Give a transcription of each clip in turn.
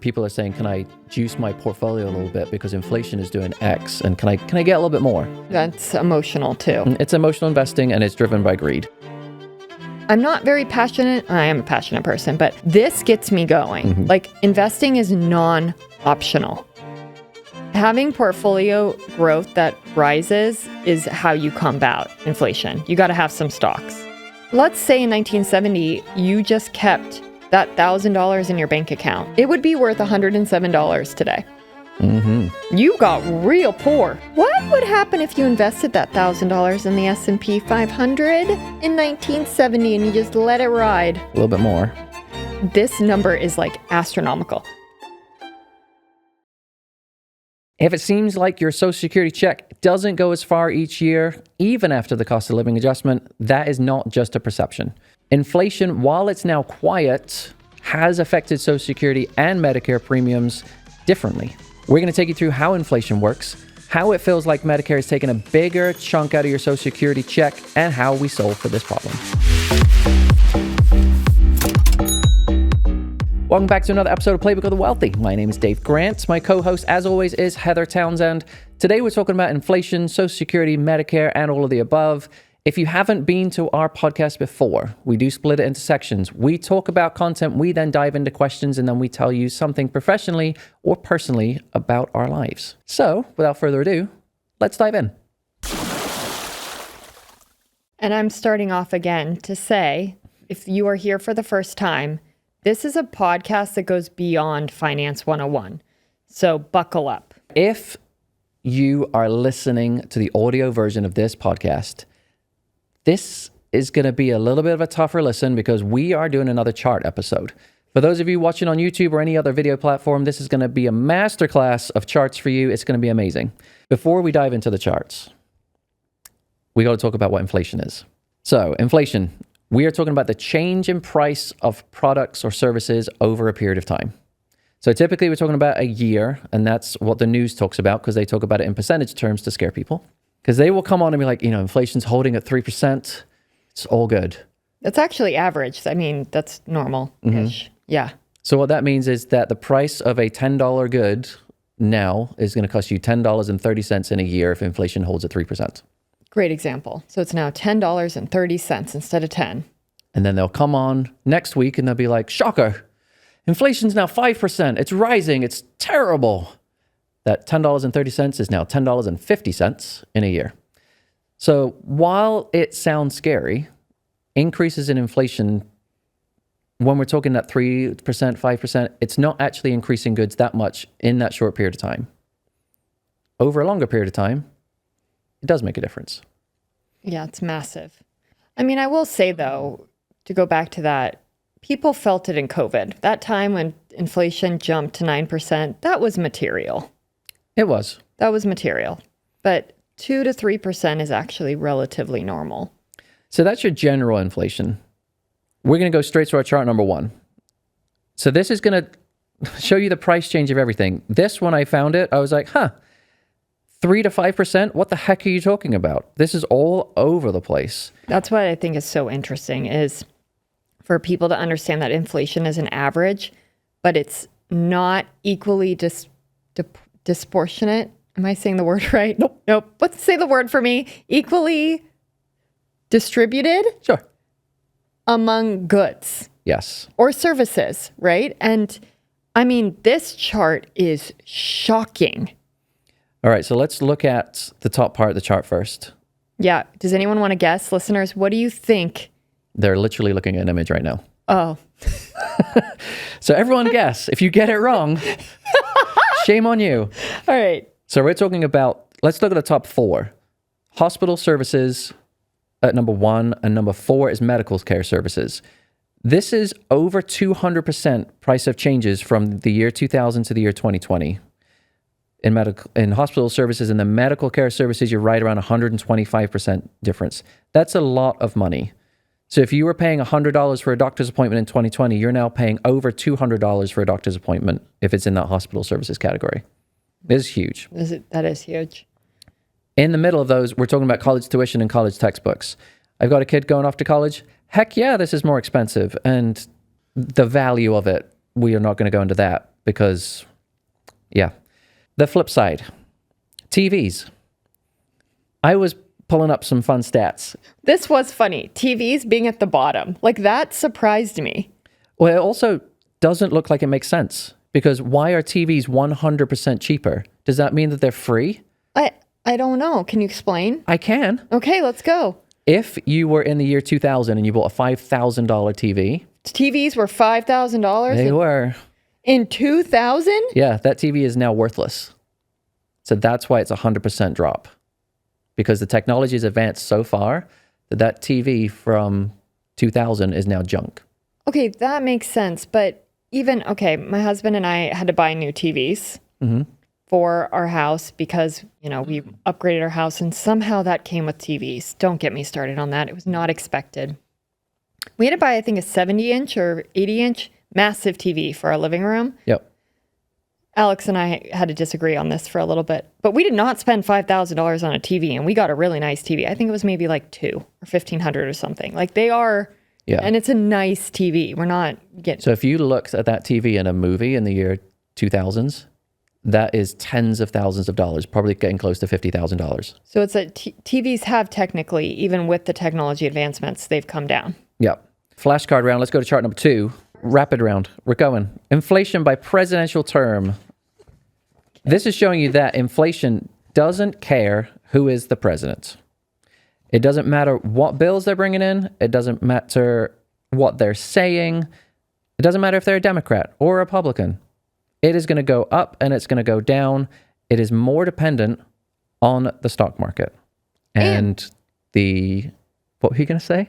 people are saying, can I juice my portfolio a little bit because inflation is doing X, and can I get a little bit more? That's emotional too. It's emotional investing, and it's driven by greed. I'm not very passionate. I am a passionate person, but this gets me going. Mm-hmm. Like, investing is non-optional. Having portfolio growth that rises is how you combat inflation. You got to have some stocks. Let's say in 1970, you just kept that $1,000 in your bank account. It would be worth $107 today. Mm-hmm. You got real poor. What would happen if you invested that $1,000 in the S&P 500 in 1970 and you just let it ride? A little bit more. This number is like astronomical. If it seems like your Social Security check doesn't go as far each year, even after the cost of living adjustment, that is not just a perception. Inflation, while it's now quiet, has affected Social Security and Medicare premiums differently. We're going to take you through how inflation works, how it feels like Medicare has taken a bigger chunk out of your Social Security check, and how we solve for this problem. Welcome back to another episode of Playbook of the Wealthy. My name is Dave Grant. My co-host, as always, is Heather Townsend. Today, we're talking about inflation, Social Security, Medicare, and all of the above. If you haven't been to our podcast before, we do split it into sections. We talk about content, we then dive into questions, and then we tell you something professionally or personally about our lives. So, without further ado, let's dive in. And I'm starting off again to say, if you are here for the first time, this is a podcast that goes beyond Finance 101. So buckle up. If you are listening to the audio version of this podcast, this is going to be a little bit of a tougher listen because we are doing another chart episode. For those of you watching on YouTube or any other video platform, this is going to be a masterclass of charts for you. It's going to be amazing. Before we dive into the charts, we got to talk about what inflation is. So inflation, we are talking about the change in price of products or services over a period of time. So typically we're talking about a year, and that's what the news talks about because they talk about it in percentage terms to scare people. Because they will come on and be like, inflation's holding at 3%. It's all good. That's actually average. I mean, that's normal-ish. Mm-hmm. Yeah. So what that means is that the price of a $10 good now is going to cost you $10.30 in a year if inflation holds at 3%. Great example. So it's now $10.30 instead of 10. And then they'll come on next week and they'll be like, shocker, inflation's now 5%. It's rising. It's terrible. That $10.30 is now $10.50 in a year. So while it sounds scary, increases in inflation, when we're talking that 3%, 5%, it's not actually increasing goods that much in that short period of time. Over a longer period of time, it does make a difference. Yeah, it's massive. I mean, I will say, though, to go back to that, people felt it in COVID. That time when inflation jumped to 9%, that was material. It was. That was material. But 2 to 3% is actually relatively normal. So that's your general inflation. We're going to go straight to our chart number one. So this is going to show you the price change of everything. This, when I found it, I was like, 3 to 5%? What the heck are you talking about? This is all over the place. That's what I think is so interesting is for people to understand that inflation is an average, but it's not equally disproportionate. Am I saying the word right? Nope. Let's say the word for me. Equally distributed? Sure. Among goods. Yes. Or services, right? And I mean, this chart is shocking. All right, so let's look at the top part of the chart first. Yeah. Does anyone want to guess? Listeners, what do you think? They're literally looking at an image right now. Oh. So everyone guess. If you get it wrong, shame on you. All right. So we're talking about, let's look at the top four. Hospital services at number 1, and number 4 is medical care services. This is over 200% price of changes from the year 2000 to the year 2020. In hospital services and the medical care services, you're right around 125% difference. That's a lot of money. So if you were paying $100 for a doctor's appointment in 2020, you're now paying over $200 for a doctor's appointment if it's in that hospital services category. This is huge. That is huge. In the middle of those, we're talking about college tuition and college textbooks. I've got a kid going off to college. Heck yeah, this is more expensive. And the value of it, we are not going to go into that. because, yeah. The flip side, TVs. I was pulling up some fun stats. This was funny. TVs being at the bottom. Like, that surprised me. Well, it also doesn't look like it makes sense, because why are TVs 100% cheaper? Does that mean that they're free? I don't know. Can you explain? I can. Okay, let's go. If you were in the year 2000 and you bought a $5,000 TV. TVs were $5,000? They were. In 2000? Yeah, that TV is now worthless. So that's why it's a 100% drop. Because the technology has advanced so far that TV from 2000 is now junk. Okay, that makes sense. But my husband and I had to buy new TVs for our house because, we upgraded our house and somehow that came with TVs. Don't get me started on that. It was not expected. We had to buy, I think, a 70-inch or 80-inch massive TV for our living room. Yep. Alex and I had to disagree on this for a little bit, but we did not spend $5,000 on a TV, and we got a really nice TV. I think it was maybe like $2,000 or $1,500 or something. Like, they are, and it's a nice TV. We're not getting. So if you looked at that TV in a movie in the year 2000s, that is tens of thousands of dollars, probably getting close to $50,000. So it's TVs have technically, even with the technology advancements, they've come down. Yep. Flashcard round. Let's go to chart number 2. Rapid round. We're going. Inflation by presidential term. This is showing you that inflation doesn't care who is the president. It doesn't matter what bills they're bringing in. It doesn't matter what they're saying. It doesn't matter if they're a Democrat or a Republican. It is going to go up and it's going to go down. It is more dependent on the stock market. And what were you going to say?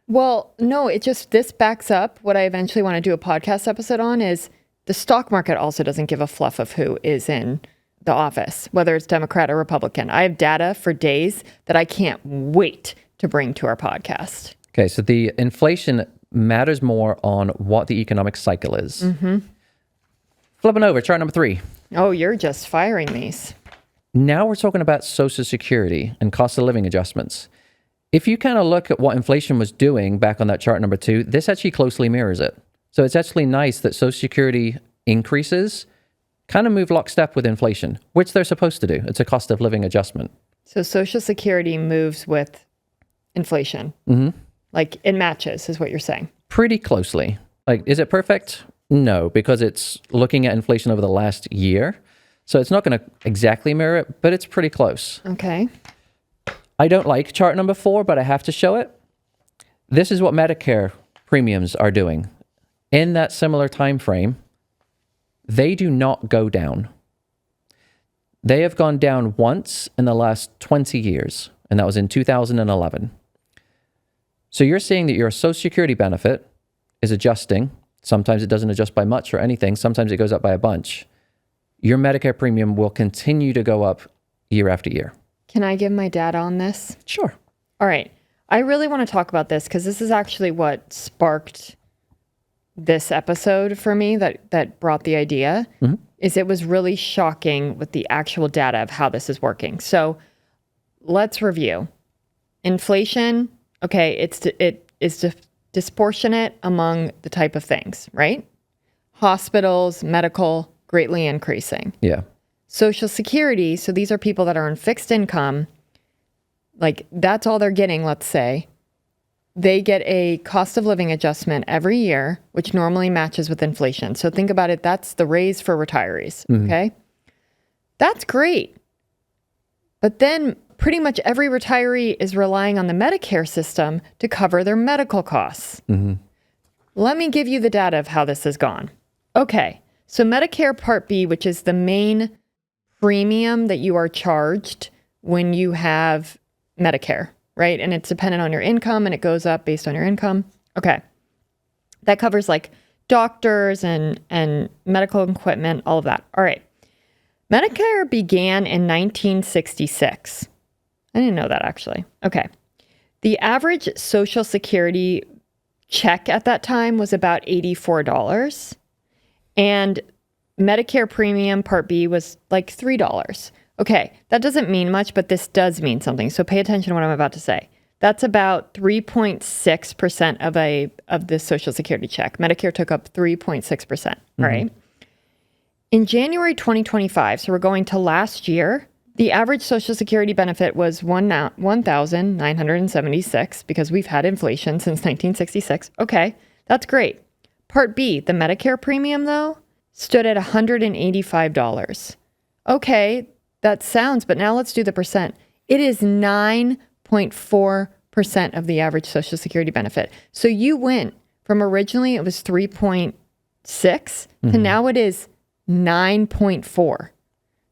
Well, no, this backs up what I eventually want to do a podcast episode on is the stock market also doesn't give a fluff of who is in the office, whether it's Democrat or Republican. I have data for days that I can't wait to bring to our podcast. Okay, so the inflation matters more on what the economic cycle is. Flipping over, chart number 3. Oh, you're just firing these. Now we're talking about Social Security and cost of living adjustments. If you kind of look at what inflation was doing back on that chart number 2, this actually closely mirrors it. So it's actually nice that Social Security increases kind of move lockstep with inflation, which they're supposed to do. It's a cost of living adjustment. So Social Security moves with inflation. Like, it matches, is what you're saying. Pretty closely. Like, is it perfect? No, because it's looking at inflation over the last year. So it's not going to exactly mirror it, but it's pretty close. Okay. I don't like chart number 4, but I have to show it. This is what Medicare premiums are doing. In that similar time frame, they do not go down. They have gone down once in the last 20 years, and that was in 2011. So you're seeing that your Social Security benefit is adjusting. Sometimes it doesn't adjust by much or anything. Sometimes it goes up by a bunch. Your Medicare premium will continue to go up year after year. Can I give my data on this? Sure. All right. I really want to talk about this because this is actually what sparked this episode for me that brought the idea. Is it was really shocking with the actual data of how this is working. So let's review. Inflation, okay, it is disproportionate among the type of things, right? Hospitals, medical, greatly increasing. Yeah. Social Security, so these are people that are on fixed income, like that's all they're getting, let's say. They get a cost of living adjustment every year, which normally matches with inflation. So think about it, that's the raise for retirees, okay? That's great. But then pretty much every retiree is relying on the Medicare system to cover their medical costs. Let me give you the data of how this has gone. Okay, so Medicare Part B, which is the main premium that you are charged when you have Medicare, right? And it's dependent on your income and it goes up based on your income. Okay. That covers like doctors and medical equipment, all of that. All right. Medicare began in 1966. I didn't know that actually. Okay. The average Social Security check at that time was about $84. And Medicare premium Part B was like $3. Okay, that doesn't mean much, but this does mean something. So pay attention to what I'm about to say. That's about 3.6% of the Social Security check. Medicare took up 3.6%, all right? In January 2025, so we're going to last year, the average Social Security benefit was $1,976 because we've had inflation since 1966. Okay, that's great. Part B, the Medicare premium, though, stood at $185. Okay, that sounds, but now let's do the percent. It is 9.4% of the average Social Security benefit. So you went from originally it was 3.6 to now it is 9.4.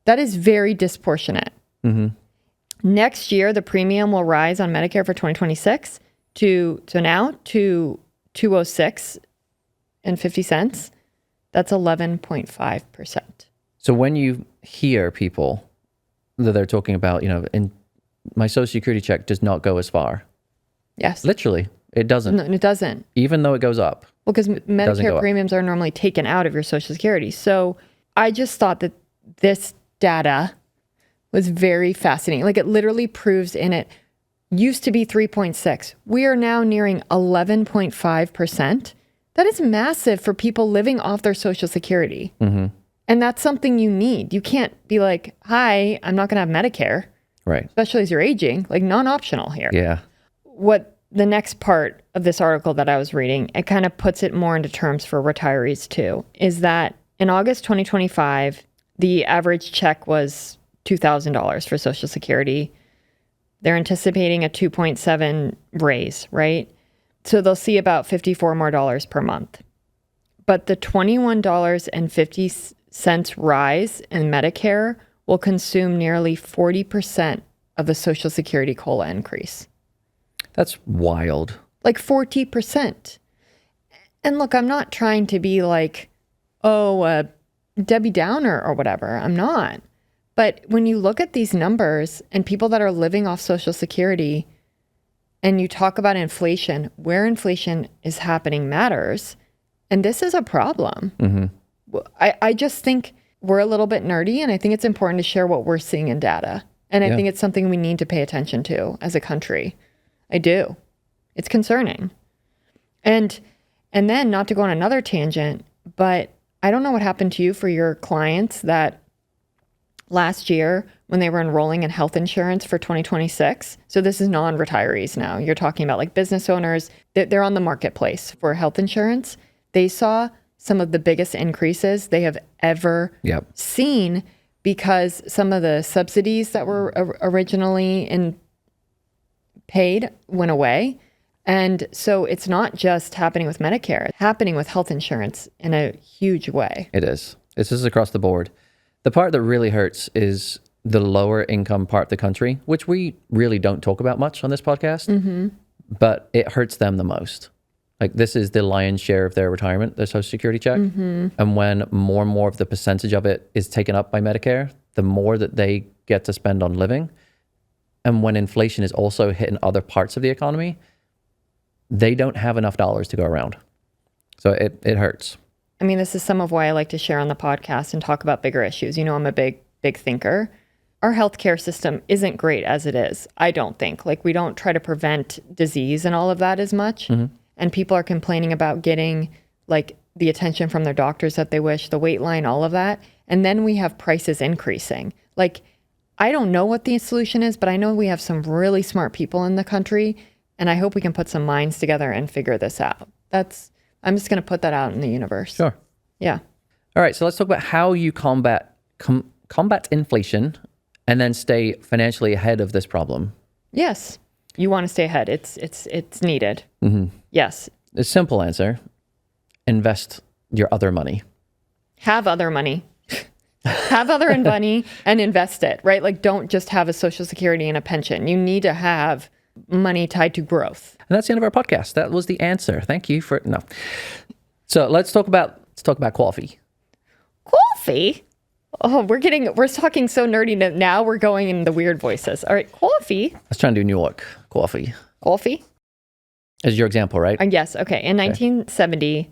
That is very disproportionate. Next year, the premium will rise on Medicare for 2026 to 206 and 50 cents. That's 11.5%. So when you hear people that they're talking about, in my Social Security check does not go as far. Yes. Literally, it doesn't. No, it doesn't. Even though it goes up. Well, because Medicare premiums are normally taken out of your Social Security. So I just thought that this data was very fascinating. Like it literally proves in it, used to be 3.6. We are now nearing 11.5%. That is massive for people living off their Social Security. And that's something you need. You can't be like, hi, I'm not going to have Medicare. Right. Especially as you're aging, like non-optional here. Yeah. What the next part of this article that I was reading, it kind of puts it more into terms for retirees too, is that in August 2025, the average check was $2,000 for Social Security. They're anticipating a 2.7 raise, right? So they'll see about $54 more per month. But the $21.50 rise in Medicare will consume nearly 40% of the Social Security COLA increase. That's wild. Like 40%. And look, I'm not trying to be like, Debbie Downer or whatever. I'm not. But when you look at these numbers and people that are living off Social Security and you talk about inflation, where inflation is happening matters. And this is a problem. I just think we're a little bit nerdy, and I think it's important to share what we're seeing in data. And I think it's something we need to pay attention to as a country. I do. It's concerning. And then, not to go on another tangent, but I don't know what happened to you for your clients that last year when they were enrolling in health insurance for 2026. So this is non-retirees now. You're talking about like business owners. They're on the marketplace for health insurance. They saw some of the biggest increases they have ever seen because some of the subsidies that were originally paid went away. And so it's not just happening with Medicare, it's happening with health insurance in a huge way. It is. This is across the board. The part that really hurts is the lower income part of the country, which we really don't talk about much on this podcast, but it hurts them the most. Like this is the lion's share of their retirement, their Social Security check. And when more and more of the percentage of it is taken up by Medicare, the more that they get to spend on living. And when inflation is also hitting other parts of the economy, they don't have enough dollars to go around. So it hurts. I mean, this is some of why I like to share on the podcast and talk about bigger issues. You know, I'm a big thinker. Our healthcare system isn't great as it is, I don't think. Like, we don't try to prevent disease and all of that as much. And people are complaining about getting, like, the attention from their doctors that they wish, the wait line, all of that. And then we have prices increasing. Like, I don't know what the solution is, but I know we have some really smart people in the country. And I hope we can put some minds together and figure this out. I'm just going to put that out in the universe. Sure. Yeah. All right. So let's talk about how you combat inflation and then stay financially ahead of this problem. Yes. You want to stay ahead. It's needed. Yes. The simple answer, invest your other money. Have other money. Have other money and invest it, right? Like, don't just have a Social Security and a pension. You need to have money tied to growth. And that's the end of our podcast. That was the answer. Thank you for no. So let's talk about coffee. Coffee? Oh, we're talking so nerdy now. We're going in the weird voices. All right, coffee. Let's try and do New York coffee. Coffee? Is your example, right? Yes. Okay. In 1970,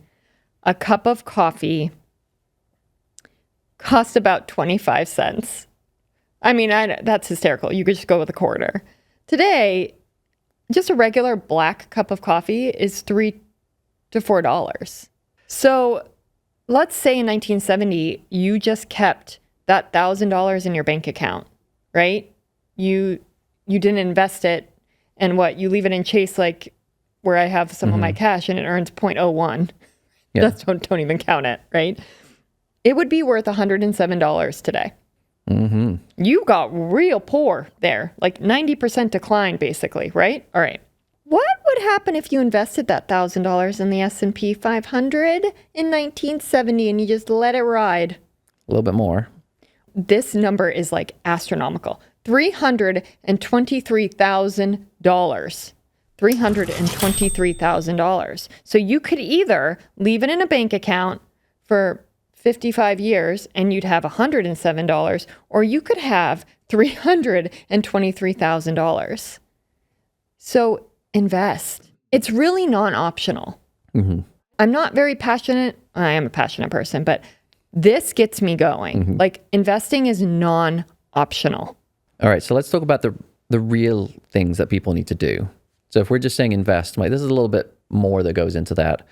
a cup of coffee cost about 25 cents. I mean, that's hysterical. You could just go with a quarter. Today, just a regular black cup of coffee is $3 to $4. So let's say in 1970, you just kept that $1,000 in your bank account, right? You didn't invest it, and you leave it in Chase, like where I have some of my cash, and it earns 0.01. Yeah. That's don't even count it, right? It would be worth $107 today. You got real poor there, like 90% decline, basically, right? All right. What would happen if you invested that $1,000 in the S&P 500 in 1970 and you just let it ride? A little bit more. This number is like astronomical. $323,000. $323,000. So you could either leave it in a bank account for 55 years and you'd have $107, or you could have $323,000. So invest. It's really non-optional. I'm not very passionate. I am a passionate person, but this gets me going. Like, investing is non-optional. All right, so let's talk about the real things that people need to do. So if we're just saying invest, like, this is a little bit more that goes into that.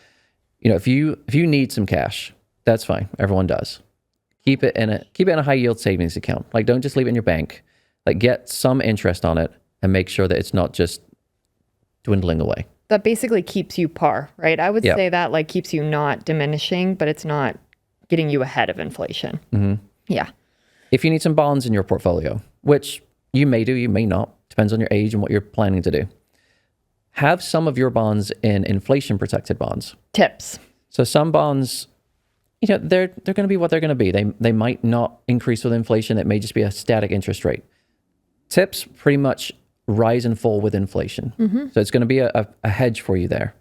You know, if you need some cash, that's fine. Everyone does. Keep it in a high yield savings account. Like, don't just leave it in your bank. Like, get some interest on it and make sure that it's not just dwindling away. That basically keeps you par, right? I would say that like keeps you not diminishing, but it's not getting you ahead of inflation. Yeah. If you need some bonds in your portfolio, which you may do, you may not, depends on your age and what you're planning to do, have some of your bonds in inflation protected bonds. Tips. So some bonds, you know, they're going to be what they're going to be. They might not increase with inflation. It may just be a static interest rate. Tips pretty much rise and fall with inflation. So it's going to be a hedge for you there.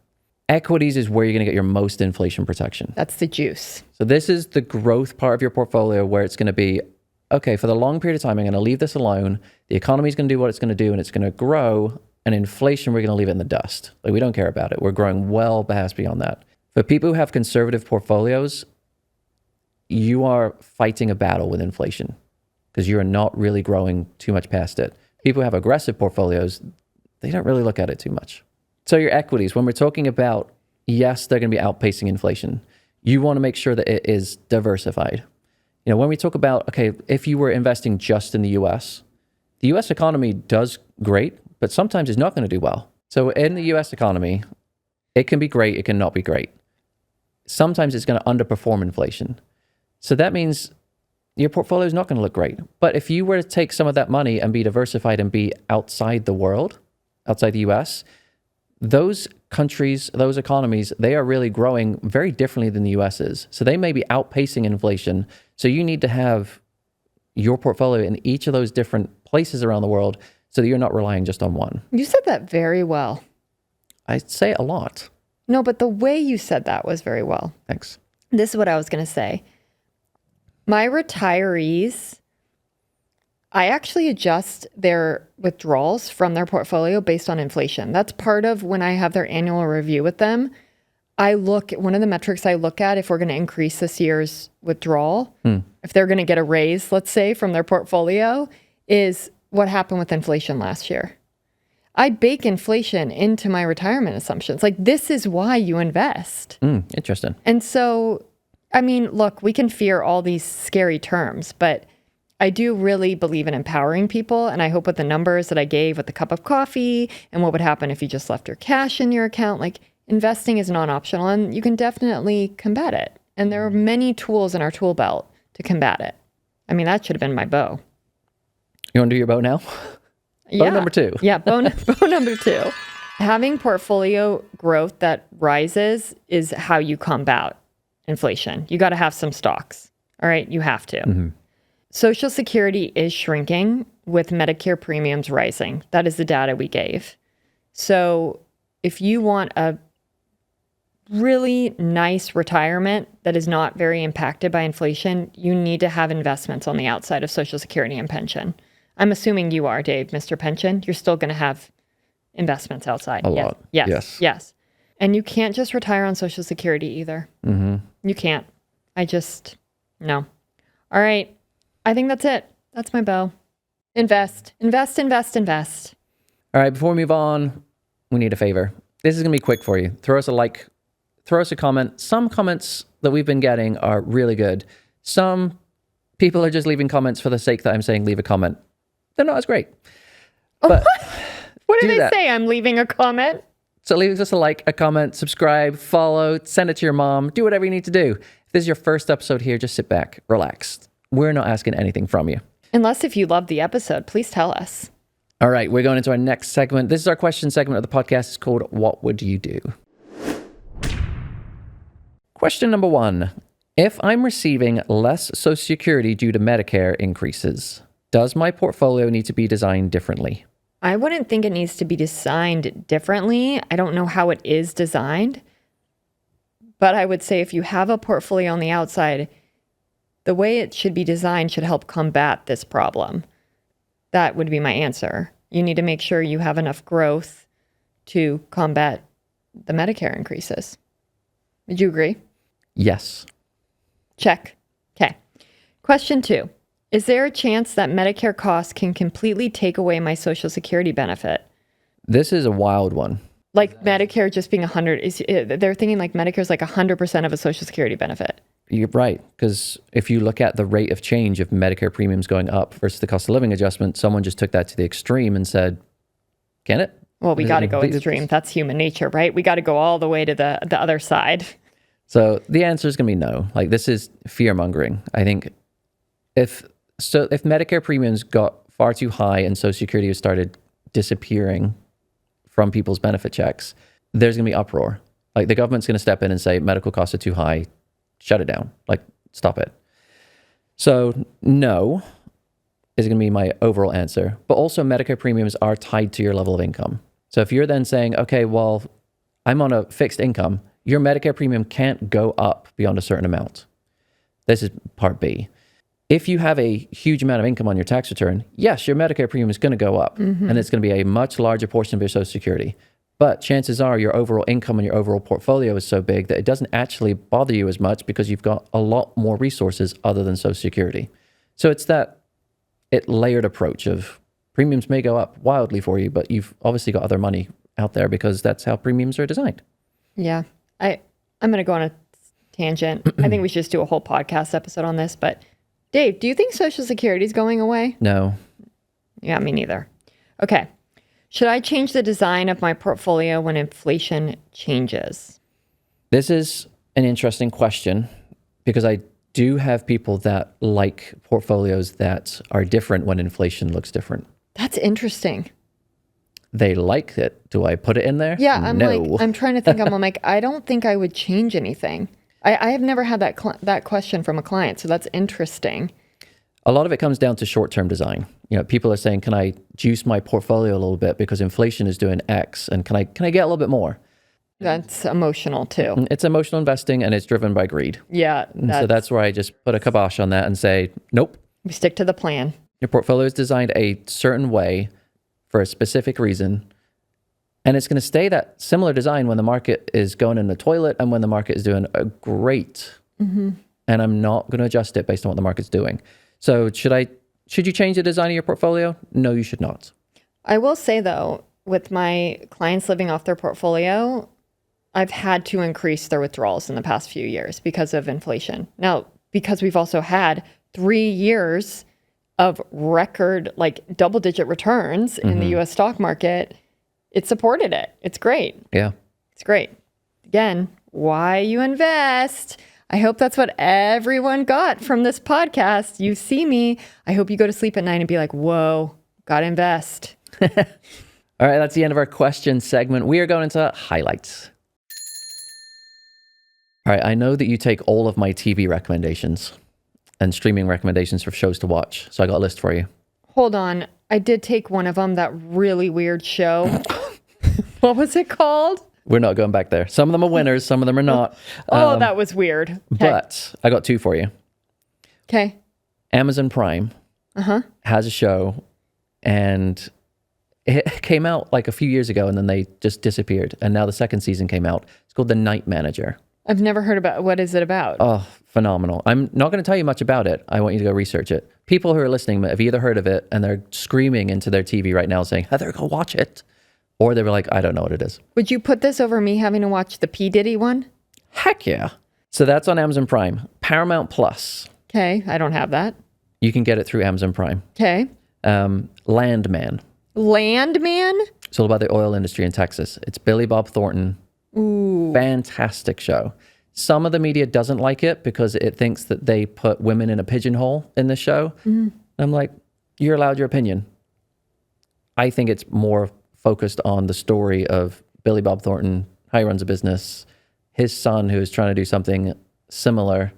Equities is where you're going to get your most inflation protection. That's the juice. So this is the growth part of your portfolio where it's going to be, okay, for the long period of time, I'm going to leave this alone. The economy is going to do what it's going to do, and it's going to grow. And inflation, we're going to leave it in the dust. Like, we don't care about it. We're growing well past beyond that. For people who have conservative portfolios, you are fighting a battle with inflation because you're not really growing too much past it. People who have aggressive portfolios, they don't really look at it too much. So your equities, when we're talking about, yes, they're going to be outpacing inflation, you want to make sure that it is diversified. You know, when we talk about, okay, if you were investing just in the US economy does great, but sometimes it's not going to do well. So in the US economy, it can be great, it can not be great. Sometimes it's going to underperform inflation. So that means your portfolio is not going to look great. But if you were to take some of that money and be diversified and be outside the world, outside the US, those countries, those economies, they are really growing very differently than the US is. So they may be outpacing inflation. So you need to have your portfolio in each of those different places around the world so that you're not relying just on one. You said that very well. I say it a lot. No, but the way you said that was very well. Thanks. This is what I was going to say. My retirees, I actually adjust their withdrawals from their portfolio based on inflation. That's part of when I have their annual review with them. One of the metrics I look at if we're going to increase this year's withdrawal, if they're going to get a raise, let's say, from their portfolio, is what happened with inflation last year. I bake inflation into my retirement assumptions. Like, this is why you invest. Interesting. And so, I mean, look, we can fear all these scary terms, but I do really believe in empowering people. And I hope with the numbers that I gave with the cup of coffee and what would happen if you just left your cash in your account, like, investing is non-optional and you can definitely combat it. And there are many tools in our tool belt to combat it. I mean, that should have been my bow. You want to do your bow now? Bow number 2. Yeah, bow number 2. Having portfolio growth that rises is how you combat inflation. You got to have some stocks. All right, you have to. Social Security is shrinking with Medicare premiums rising. That is the data we gave. So if you want a really nice retirement that is not very impacted by inflation, you need to have investments on the outside of Social Security and pension. I'm assuming you are, Dave, Mr. Pension. You're still going to have investments outside. A lot. Yes. And you can't just retire on Social Security either. You can't. No. All right. I think that's it. That's my bow. Invest. All right. Before we move on, we need a favor. This is going to be quick for you. Throw us a like. throw us a comment. Some comments that we've been getting are really good. Some people are just leaving comments for the sake that I'm saying leave a comment. They're not as great. But What did do they that. say? I'm leaving a comment? So leave us a like, a comment, subscribe, follow, send it to your mom. Do whatever you need to do. If this is your first episode here, just sit back, relax. We're not asking anything from you. Unless if you loved the episode, please tell us. All right, we're going into our next segment. This is our question segment of the podcast. It's called What Would You Do? Question number 1. If I'm receiving less Social Security due to Medicare increases, does my portfolio need to be designed differently? I wouldn't think it needs to be designed differently. I don't know how it is designed. But I would say if you have a portfolio on the outside, the way it should be designed should help combat this problem. That would be my answer. You need to make sure you have enough growth to combat the Medicare increases. Would you agree? Yes. Check. Okay. Question 2. Is there a chance that Medicare costs can completely take away my Social Security benefit? This is a wild one. Like Medicare just being 100, they're thinking like Medicare is like 100% of a Social Security benefit. You're right, because if you look at the rate of change of Medicare premiums going up versus the cost of living adjustment, someone just took that to the extreme and said, can it? Well, we got to go extreme. That's human nature, right? We got to go all the way to the other side. So the answer is going to be no. Like, this is fear mongering. I think if Medicare premiums got far too high and Social Security started disappearing from people's benefit checks, there's going to be uproar. Like, the government's going to step in and say medical costs are too high. Shut it down. Like, stop it. So no is going to be my overall answer. But also Medicare premiums are tied to your level of income. So if you're then saying, okay, well, I'm on a fixed income, your Medicare premium can't go up beyond a certain amount. This is part B. If you have a huge amount of income on your tax return, yes, your Medicare premium is going to go up, and it's going to be a much larger portion of your Social Security. But chances are your overall income and your overall portfolio is so big that it doesn't actually bother you as much because you've got a lot more resources other than Social Security. So it's that layered approach of premiums may go up wildly for you, but you've obviously got other money out there because that's how premiums are designed. Yeah. I'm going to go on a tangent. I think we should just do a whole podcast episode on this. But Dave, do you think Social Security is going away? No. Yeah, me neither. Okay. Should I change the design of my portfolio when inflation changes? This is an interesting question because I do have people that like portfolios that are different when inflation looks different. That's interesting. They like it. Do I put it in there? Yeah, No. I'm trying to think. I'm like, I don't think I would change anything. I have never had that question from a client, so that's interesting. A lot of it comes down to short-term design. You know, people are saying, can I juice my portfolio a little bit because inflation is doing X, and can I get a little bit more? That's emotional too. It's emotional investing, and it's driven by greed. Yeah. So that's where I just put a kibosh on that and say, nope. We stick to the plan. Your portfolio is designed a certain way for a specific reason, and it's going to stay that similar design when the market is going in the toilet and when the market is doing great. And I'm not going to adjust it based on what the market's doing. So should you change the design of your portfolio? No, you should not. I will say though, with my clients living off their portfolio, I've had to increase their withdrawals in the past few years because of inflation. Now, because we've also had 3 years of record, like double-digit returns in the U.S. stock market, it supported it. It's great. Yeah. It's great. Again, why you invest. I hope that's what everyone got from this podcast. You see me. I hope you go to sleep at night and be like, whoa, gotta invest. All right, that's the end of our question segment. We are going into highlights. All right, I know that you take all of my TV recommendations and streaming recommendations for shows to watch. So I got a list for you. Hold on. I did take one of them, that really weird show. What was it called? We're not going back there. Some of them are winners, some of them are not. That was weird. Okay. But I got 2 for you. Okay. Amazon Prime has a show, and it came out like a few years ago, and then they just disappeared. And now the second season came out. It's called The Night Manager. I've never heard about. What is it about? Oh, phenomenal. I'm not going to tell you much about it. I want you to go research it. People who are listening have either heard of it and they're screaming into their TV right now saying, Heather, go watch it. Or they were like, I don't know what it is. Would you put this over me having to watch the P. Diddy one? Heck yeah. So that's on Amazon Prime. Paramount Plus. Okay, I don't have that. You can get it through Amazon Prime. Okay. Landman. Landman? It's all about the oil industry in Texas. It's Billy Bob Thornton. Ooh. Fantastic show. Some of the media doesn't like it because it thinks that they put women in a pigeonhole in the show. I'm like, you're allowed your opinion. I think it's more focused on the story of Billy Bob Thornton, how he runs a business, his son who is trying to do something similar.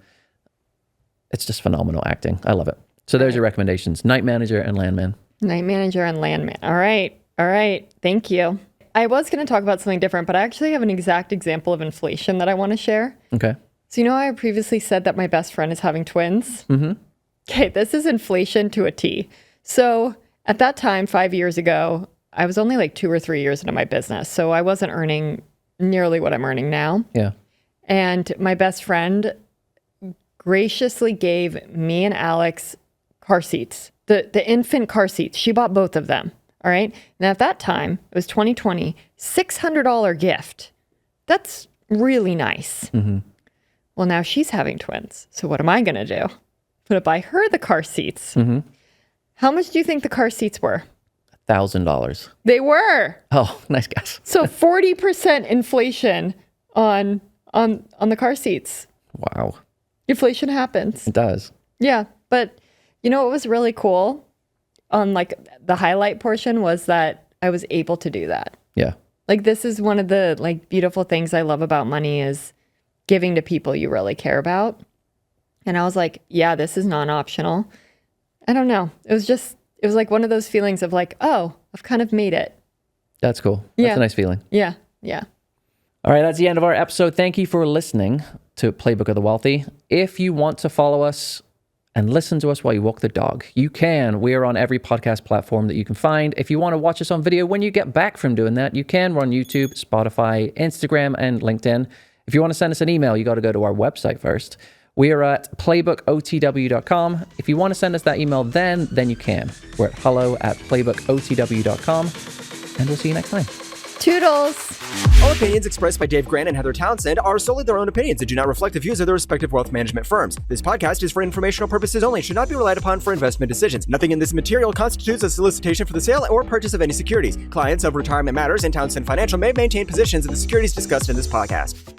It's just phenomenal acting. I love it. So there's your recommendations. Night Manager and Landman. Night Manager and Landman. All right. All right. Thank you. I was going to talk about something different, but I actually have an exact example of inflation that I want to share. Okay. So, you know, I previously said that my best friend is having twins? Okay, this is inflation to a T. So at that time, 5 years ago, I was only like 2 or 3 years into my business. So I wasn't earning nearly what I'm earning now. Yeah. And my best friend graciously gave me and Alex car seats, the infant car seats. She bought both of them. All right. And at that time, it was 2020, $600 gift. That's really nice. Well, now she's having twins. So what am I going to do? Put to buy her the car seats. How much do you think the car seats were? $1,000. They were. Oh, nice guess. So 40% inflation on the car seats. Wow. Inflation happens. It does. Yeah. But you know what was really cool on like the highlight portion was that I was able to do that. Yeah. Like this is one of the like beautiful things I love about money is giving to people you really care about. And I was like, yeah, this is non-optional. I don't know. It was like one of those feelings of like, oh, I've kind of made it. That's cool. That's Yeah. a nice feeling. Yeah. Yeah. All right, that's the end of our episode. Thank you for listening to Playbook of the Wealthy. If you want to follow us and listen to us while you walk the dog, you can. We are on every podcast platform that you can find. If you want to watch us on video when you get back from doing that, you can. We're on YouTube, Spotify, Instagram, and LinkedIn. If you want to send us an email, you got to go to our website first. We are at playbookotw.com. If you want to send us that email, then you can. We're at hello@playbookotw.com. And we'll see you next time. Toodles. All opinions expressed by Dave Grant and Heather Townsend are solely their own opinions and do not reflect the views of their respective wealth management firms. This podcast is for informational purposes only and should not be relied upon for investment decisions. Nothing in this material constitutes a solicitation for the sale or purchase of any securities. Clients of Retirement Matters and Townsend Financial may maintain positions in the securities discussed in this podcast.